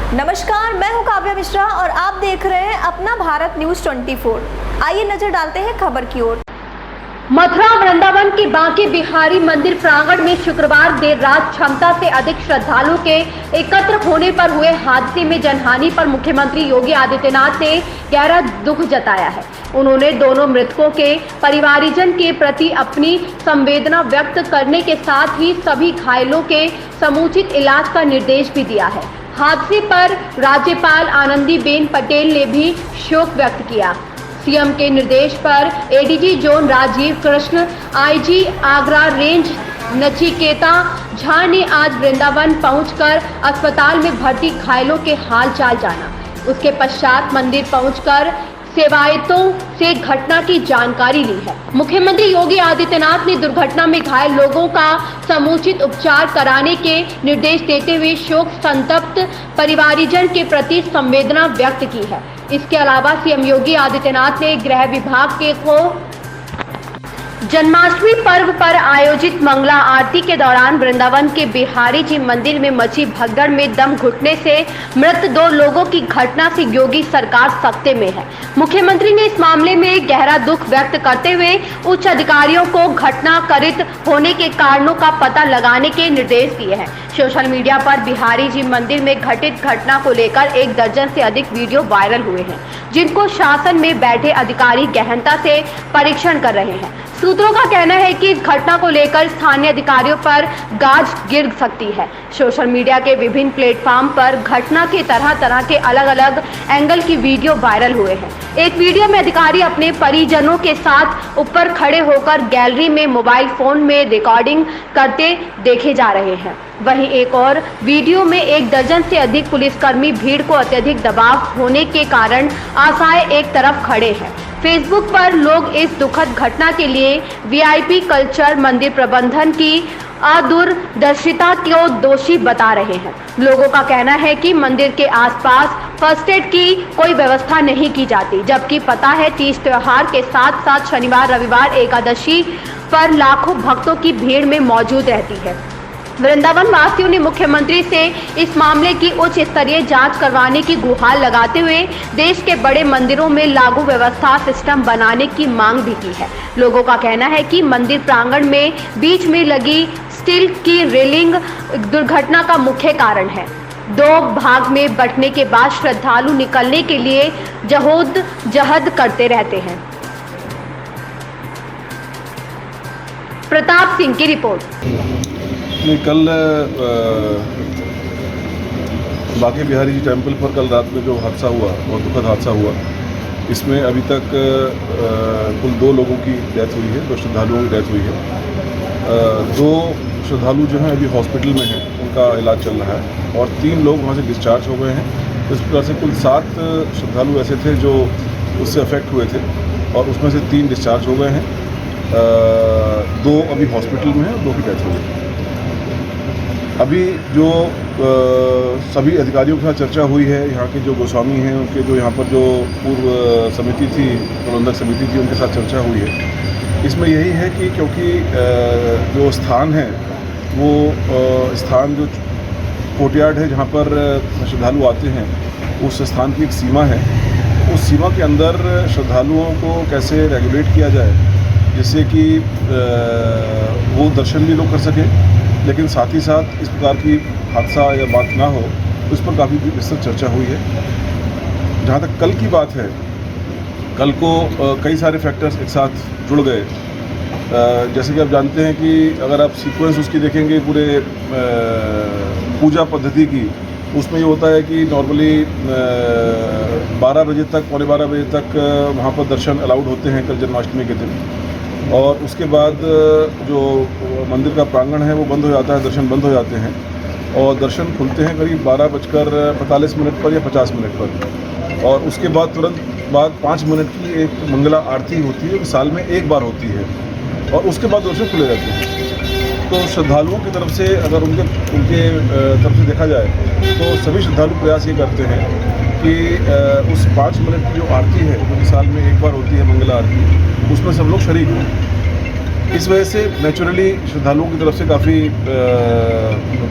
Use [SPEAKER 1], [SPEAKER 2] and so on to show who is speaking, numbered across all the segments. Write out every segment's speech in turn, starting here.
[SPEAKER 1] नमस्कार, मैं हूं काव्या मिश्रा और आप देख रहे हैं अपना भारत न्यूज 24। आइए नजर डालते हैं खबर की ओर।
[SPEAKER 2] मथुरा वृंदावन के बांके बिहारी मंदिर प्रांगण में शुक्रवार देर रात क्षमता से अधिक श्रद्धालुओं के एकत्र होने पर हुए हादसे में जनहानि पर मुख्यमंत्री योगी आदित्यनाथ ने गहरा दुख जताया है। उन्होंने दोनों मृतकों के परिवारजन के प्रति अपनी संवेदना व्यक्त करने के साथ ही सभी घायलों के समुचित इलाज का निर्देश भी दिया है। हादसे पर राज्यपाल आनंदीबेन पटेल ने भी शोक व्यक्त किया। सीएम के निर्देश पर ADG zone Rajeev Krishna, IG Agra range Nachiketa Jha ने आज वृंदावन पहुंचकर अस्पताल में भर्ती घायलों के हाल चाल जाना। उसके पश्चात मंदिर पहुंचकर सेवायतों से घटना की जानकारी ली है। मुख्यमंत्री योगी आदित्यनाथ ने दुर्घटना में घायल लोगों का समुचित उपचार कराने के निर्देश देते हुए शोक संतप्त परिवारजन के प्रति संवेदना व्यक्त की है। इसके अलावा सीएम योगी आदित्यनाथ ने गृह विभाग को जन्माष्टमी पर्व पर आयोजित मंगला आरती के दौरान वृंदावन के बिहारी जी मंदिर में मची भगदड़ में दम घुटने से मृत 2 लोगों की घटना से योगी सरकार सख्ते में है। मुख्यमंत्री ने इस मामले में गहरा दुख व्यक्त करते हुए उच्च अधिकारियों को घटना कारित होने के कारणों का पता लगाने के निर्देश दिए हैं। सोशल मीडिया पर बिहारी जी मंदिर में घटित घटना को लेकर 1 दर्जन से अधिक वीडियो वायरल हुए हैं, जिनको शासन में बैठे अधिकारी गहनता से परीक्षण कर रहे हैं। सूत्रों का कहना है कि इस घटना को लेकर स्थानीय अधिकारियों पर गाज गिर सकती है। सोशल मीडिया के विभिन्न प्लेटफॉर्म पर घटना के तरह के अलग अलग एंगल की वीडियो वायरल हुए हैं। एक वीडियो में अधिकारी अपने परिजनों के साथ ऊपर खड़े होकर गैलरी में मोबाइल फोन में रिकॉर्डिंग करते देखे जा रहे हैं। वहीं एक और वीडियो में 1 दर्जन से अधिक पुलिसकर्मी भीड़ को अत्यधिक दबाव होने के कारण आशाएं एक तरफ खड़े हैं। फेसबुक पर लोग इस दुखद घटना के लिए वीआईपी कल्चर मंदिर प्रबंधन की अदूरदर्शिता को दोषी बता रहे हैं। लोगों का कहना है कि मंदिर के आसपास फर्स्ट एड की कोई व्यवस्था नहीं की जाती, जबकि पता है तीज त्योहार के साथ साथ शनिवार रविवार एकादशी पर लाखों भक्तों की भीड़ में मौजूद रहती है। वृंदावन वासियों ने मुख्यमंत्री से इस मामले की उच्च स्तरीय जांच करवाने की गुहार लगाते हुए देश के बड़े मंदिरों में लागू व्यवस्था सिस्टम बनाने की मांग भी की है। लोगों का कहना है कि मंदिर प्रांगण में बीच में लगी स्टील की रेलिंग दुर्घटना का मुख्य कारण है। 2 भाग में बंटने के बाद श्रद्धालु निकलने के लिए जहद करते रहते हैं। प्रताप सिंह की रिपोर्ट।
[SPEAKER 3] कल बांके बिहारी जी टेम्पल पर कल रात में जो हादसा हुआ, बहुत दुखद हादसा हुआ, इसमें अभी तक कुल 2 लोगों की डेथ हुई है, 2 श्रद्धालुओं की डेथ हुई है। 2 श्रद्धालु जो हैं अभी हॉस्पिटल में हैं, उनका इलाज चल रहा है और 3 लोग वहाँ से डिस्चार्ज हो गए हैं। इस प्रकार से कुल 7 श्रद्धालु ऐसे थे जो उससे अफेक्ट हुए थे और उसमें से 3 डिस्चार्ज हो गए हैं। 2 अभी हॉस्पिटल में हैं, 2 की डेथ हो गई। अभी जो सभी अधिकारियों के साथ चर्चा हुई है, यहाँ के जो गोस्वामी हैं उनके जो यहाँ पर जो पूर्व समिति थी, प्रबंधक समिति थी, उनके साथ चर्चा हुई है। इसमें यही है कि क्योंकि जो स्थान है वो स्थान जो कोर्टयार्ड है जहाँ पर श्रद्धालु आते हैं, उस स्थान की एक सीमा है। उस सीमा के अंदर श्रद्धालुओं को कैसे रेगुलेट किया जाए जिससे कि वो दर्शन भी लोग कर सकें, लेकिन साथ ही साथ इस प्रकार की हादसा या बात ना हो, उस पर काफ़ी विस्तृत चर्चा हुई है। जहाँ तक कल की बात है, कल को कई सारे फैक्टर्स एक साथ जुड़ गए। जैसे कि आप जानते हैं कि अगर आप सीक्वेंस उसकी देखेंगे पूरे पूजा पद्धति की, उसमें ये होता है कि नॉर्मली 12 बजे तक, पौने 12 बजे तक वहाँ पर दर्शन अलाउड होते हैं कल जन्माष्टमी के दिन, और उसके बाद जो मंदिर का प्रांगण है वो बंद हो जाता है, दर्शन बंद हो जाते हैं और दर्शन खुलते हैं करीब 12:45 पर या 50 मिनट पर। और उसके बाद तुरंत बाद 5 मिनट की एक मंगला आरती होती है, साल में 1 बार होती है, और उसके बाद दर्शन खुले रहते हैं। तो श्रद्धालुओं की तरफ से अगर उनके तरफ से देखा जाए तो सभी श्रद्धालु प्रयास ये करते हैं कि उस 5 मिनट की जो आरती है, जो साल में 1 बार होती है मंगला आरती, उसमें सब लोग शरीक हों। इस वजह से नेचुरली श्रद्धालुओं की तरफ से काफ़ी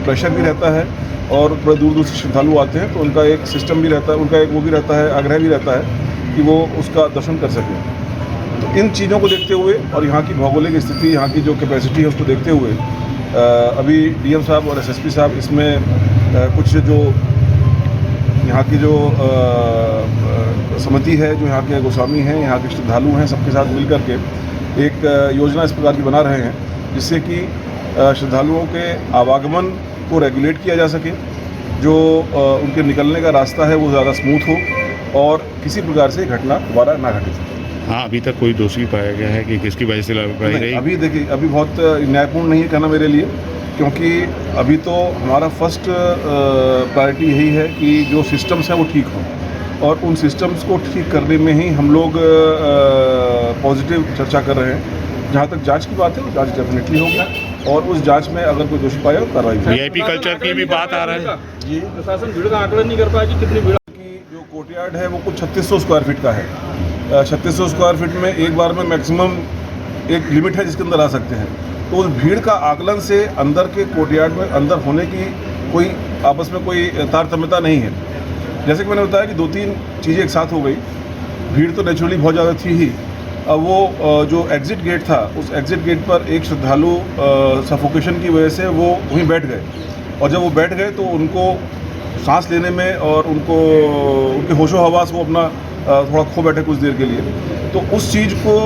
[SPEAKER 3] प्रेशर भी रहता है और बड़े दूर दूर से श्रद्धालु आते हैं, तो उनका एक सिस्टम भी रहता है, उनका एक वो भी रहता है, आग्रह भी रहता है कि वो उसका दर्शन कर सकें। तो इन चीज़ों को देखते हुए और यहाँ की भौगोलिक स्थिति, यहाँ की जो कैपेसिटी है उसको देखते हुए अभी डीएम साहब और एसएसपी साहब इसमें कुछ जो यहाँ की जो समिति है, जो यहाँ के गोस्वामी हैं, यहाँ के श्रद्धालु हैं, सबके साथ मिल कर के एक योजना इस प्रकार की बना रहे हैं जिससे कि श्रद्धालुओं के आवागमन को रेगुलेट किया जा सके, जो उनके निकलने का रास्ता है वो ज़्यादा स्मूथ हो और किसी प्रकार से घटना दोबारा ना घटे।
[SPEAKER 4] हाँ, अभी तक कोई दोषी पाया गया है कि किसकी वजह से लापरवाही रही?
[SPEAKER 3] अभी देखिए, अभी बहुत न्यायपूर्ण नहीं है कहना मेरे लिए, क्योंकि अभी तो हमारा फर्स्ट प्रायोरिटी यही है कि जो सिस्टम्स हैं वो ठीक हों और उन सिस्टम्स को ठीक करने में ही हम लोग पॉजिटिव चर्चा कर रहे हैं। जहाँ तक जांच की बात है वो जांच डेफिनेटली होगी और उस जांच में अगर कोई दोषी पाया तो कार्रवाई होगी।
[SPEAKER 4] वीआईपी कल्चर की भी बात आ रहा है
[SPEAKER 3] जी,
[SPEAKER 5] प्रशासन भीड़ का आकलन नहीं कर पाया कि कितनी भीड़
[SPEAKER 3] की जो कोर्टयार्ड है वो कुछ 3600 स्क्वायर फीट का है। 3600 स्क्वायर फीट में एक बार में मैक्सिमम एक लिमिट है जिसके अंदर आ सकते हैं, तो उस भीड़ का आकलन से अंदर के कोर्टयार्ड में अंदर होने की कोई आपस में कोई तारतम्यता नहीं है। जैसे कि मैंने बताया कि 2-3 चीज़ें एक साथ हो गई, भीड़ तो नेचुरली बहुत ज़्यादा थी ही। अब वो जो एग्ज़िट गेट था, उस एग्ज़िट गेट पर एक श्रद्धालु सफोकेशन की वजह से वो वहीं बैठ गए और जब वो बैठ गए तो उनको सांस लेने में और उनको उनके होशो हवास वो अपना थोड़ा खो बैठे कुछ देर के लिए, तो उस चीज़ को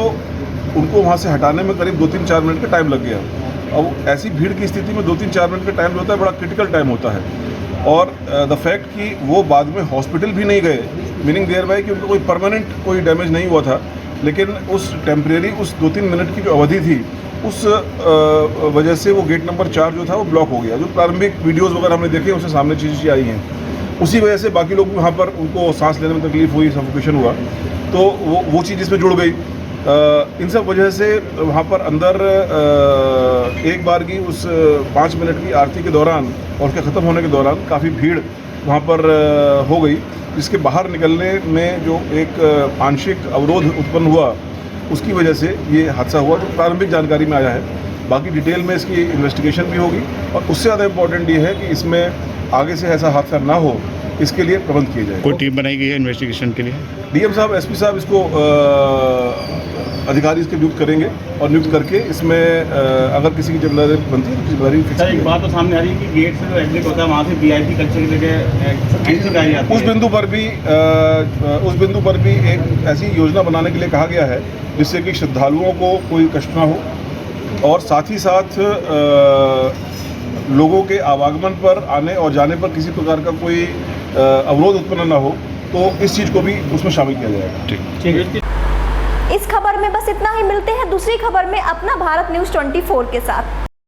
[SPEAKER 3] उनको वहाँ से हटाने में करीब 2-3-4 मिनट का टाइम लग गया। अब ऐसी भीड़ की स्थिति में 2-3-4 मिनट का टाइम जो होता है बड़ा क्रिटिकल टाइम होता है और द फैक्ट कि वो बाद में हॉस्पिटल भी नहीं गए, मीनिंग देयर बाय कि उनको कोई परमानेंट कोई डैमेज नहीं हुआ था, लेकिन उस टेम्परेरी उस 2-3 मिनट की जो अवधि थी उस वजह से वो गेट नंबर 4 जो था वो ब्लॉक हो गया। जो प्रारंभिक वीडियोज़ वगैरह हमने देखे उससे सामने चीज़ें आई हैं, उसी वजह से बाकी लोग वहाँ पर उनको सांस लेने में तकलीफ हुई, सफोकेशन हुआ, तो वो चीज़ इसमें जुड़ गई। इन सब वजह से वहाँ पर अंदर एक बार की उस 5 मिनट की आरती के दौरान और उसके ख़त्म होने के दौरान काफ़ी भीड़ वहाँ पर हो गई, जिसके बाहर निकलने में जो एक आंशिक अवरोध उत्पन्न हुआ उसकी वजह से ये हादसा हुआ, जो प्रारंभिक जानकारी में आया है। बाकी डिटेल में इसकी इन्वेस्टिगेशन भी होगी और उससे ज़्यादा इम्पोर्टेंट ये है कि इसमें आगे से ऐसा हादसा ना हो, इसके लिए प्रबंध किए जाए।
[SPEAKER 4] कोई टीम बनाई गई है इन्वेस्टिगेशन के लिए?
[SPEAKER 3] डीएम साहब, एसपी साहब इसको अधिकारी इसके नियुक्त करेंगे और नियुक्त करके इसमें अगर किसी की जिम्मेदारी बनती है तो जिम्मेदारी फिक्स
[SPEAKER 5] एक बात तो सामने आ रही है कि गेट से जो एग्जिट होता है वहाँ से वीआईपी कल्चर की जगह
[SPEAKER 3] उस बिंदु पर भी एक ऐसी योजना बनाने के लिए कहा गया है जिससे कि श्रद्धालुओं को कोई कष्ट ना हो और साथ ही साथ लोगों के आवागमन पर आने और जाने पर किसी प्रकार का कोई अवरोध उत्पन्न ना हो, तो इस चीज़ को भी उसमें शामिल किया जाएगा।
[SPEAKER 5] ठीक है।
[SPEAKER 1] इस खबर में बस इतना ही। मिलते हैं दूसरी खबर में अपना भारत न्यूज़ 24 के साथ।